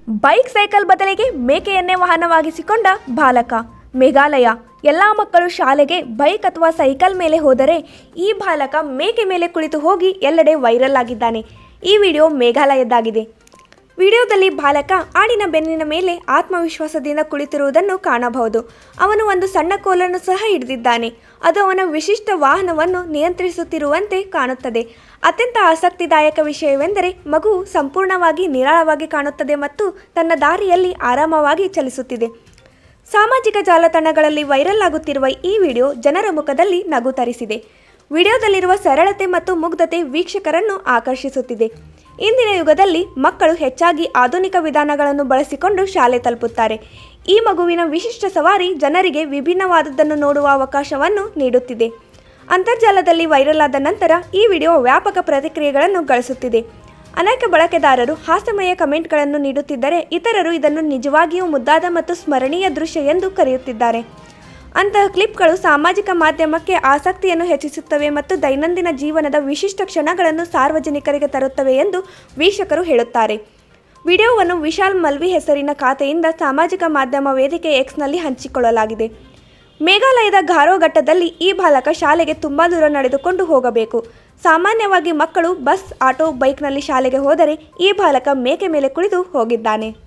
Bike cycle ಬದಲಿಗೆ ಮೇಕೆಯನ್ನೇ ವಾಹನವಾಗಿಸಿಕೊಂಡ ಬಾಲಕ. ಮೇಘಾಲಯ. ಎಲ್ಲ ಮಕ್ಕಳು ಶಾಲೆಗೆ ಬೈಕ್ ಅಥವಾ ಸೈಕಲ್ ಮೇಲೆ ಹೋದರೆ ಈ ಬಾಲಕ ಮೇಕೆ ಮೇಲೆ ಕುಳಿತು ಹೋಗಿ ಎಲ್ಲೆಡೆ ವೈರಲ್ ಆಗಿದ್ದಾನೆ. ಈ ವಿಡಿಯೋ ಮೇಘಾಲಯದ್ದಾಗಿದೆ. ವಿಡಿಯೋದಲ್ಲಿ ಬಾಲಕ ಆಡಿನ ಬೆನ್ನಿನ ಮೇಲೆ ಆತ್ಮವಿಶ್ವಾಸದಿಂದ ಕುಳಿತಿರುವುದನ್ನು ಕಾಣಬಹುದು. ಅವನು ಒಂದು ಸಣ್ಣ ಕೋಲನ್ನು ಸಹ ಹಿಡಿದಿದ್ದಾನೆ. ಅದು ಅವನ ವಿಶಿಷ್ಟ ವಾಹನವನ್ನು ನಿಯಂತ್ರಿಸುತ್ತಿರುವಂತೆ ಕಾಣುತ್ತದೆ. ಅತ್ಯಂತ ಆಸಕ್ತಿದಾಯಕ ವಿಷಯವೆಂದರೆ ಮಗುವು ಸಂಪೂರ್ಣವಾಗಿ ನಿರಾಳವಾಗಿ ಕಾಣುತ್ತದೆ ಮತ್ತು ತನ್ನ ದಾರಿಯಲ್ಲಿ ಆರಾಮವಾಗಿ ಚಲಿಸುತ್ತಿದೆ. ಸಾಮಾಜಿಕ ಜಾಲತಾಣಗಳಲ್ಲಿ ವೈರಲ್ ಆಗುತ್ತಿರುವ ಈ ವಿಡಿಯೋ ಜನರ ಮುಖದಲ್ಲಿ ನಗು ತರಿಸಿದೆ. ವಿಡಿಯೋದಲ್ಲಿರುವ ಸರಳತೆ ಮತ್ತು ಮುಗ್ಧತೆ ವೀಕ್ಷಕರನ್ನು ಆಕರ್ಷಿಸುತ್ತಿದೆ. ಇಂದಿನ ಯುಗದಲ್ಲಿ ಮಕ್ಕಳು ಹೆಚ್ಚಾಗಿ ಆಧುನಿಕ ವಿಧಾನಗಳನ್ನು ಬಳಸಿಕೊಂಡು ಶಾಲೆ ತಲುಪುತ್ತಾರೆ. ಈ ಮಗುವಿನ ವಿಶಿಷ್ಟ ಸವಾರಿ ಜನರಿಗೆ ವಿಭಿನ್ನವಾದದ್ದನ್ನು ನೋಡುವ ಅವಕಾಶವನ್ನು ನೀಡುತ್ತಿದೆ. ಅಂತರ್ಜಾಲದಲ್ಲಿ ವೈರಲ್ ಆದ ನಂತರ ಈ ವಿಡಿಯೋ ವ್ಯಾಪಕ ಪ್ರತಿಕ್ರಿಯೆಗಳನ್ನು ಗಳಿಸುತ್ತಿದೆ. ಅನೇಕ ಬಳಕೆದಾರರು ಹಾಸ್ಯಮಯ ಕಮೆಂಟ್ಗಳನ್ನು ನೀಡುತ್ತಿದ್ದರೆ, ಇತರರು ಇದನ್ನು ನಿಜವಾಗಿಯೂ ಮುದ್ದಾದ ಮತ್ತು ಸ್ಮರಣೀಯ ದೃಶ್ಯ ಎಂದು ಕರೆಯುತ್ತಿದ್ದಾರೆ. ಅಂತಹ ಕ್ಲಿಪ್ಗಳು ಸಾಮಾಜಿಕ ಮಾಧ್ಯಮಕ್ಕೆ ಆಸಕ್ತಿಯನ್ನು ಹೆಚ್ಚಿಸುತ್ತವೆ ಮತ್ತು ದೈನಂದಿನ ಜೀವನದ ವಿಶಿಷ್ಟ ಕ್ಷಣಗಳನ್ನು ಸಾರ್ವಜನಿಕರಿಗೆ ತರುತ್ತವೆ ಎಂದು ವೀಕ್ಷಕರು ಹೇಳುತ್ತಾರೆ. ವಿಡಿಯೋವನ್ನು ವಿಶಾಲ್ ಮಲ್ವಿ ಹೆಸರಿನ ಖಾತೆಯಿಂದ ಸಾಮಾಜಿಕ ಮಾಧ್ಯಮ ವೇದಿಕೆ ಎಕ್ಸ್ನಲ್ಲಿ ಹಂಚಿಕೊಳ್ಳಲಾಗಿದೆ. ಮೇಘಾಲಯದ ಗಾರೋ ಘಟ್ಟದಲ್ಲಿ ಈ ಬಾಲಕ ಶಾಲೆಗೆ ತುಂಬಾ ದೂರ ನಡೆದುಕೊಂಡು ಹೋಗಬೇಕು. ಸಾಮಾನ್ಯವಾಗಿ ಮಕ್ಕಳು ಬಸ್, ಆಟೋ, ಬೈಕ್ನಲ್ಲಿ ಶಾಲೆಗೆ ಹೋದರೆ ಈ ಬಾಲಕ ಮೇಕೆ ಮೇಲೆ ಕುಳಿತು ಹೋಗಿದ್ದಾನೆ.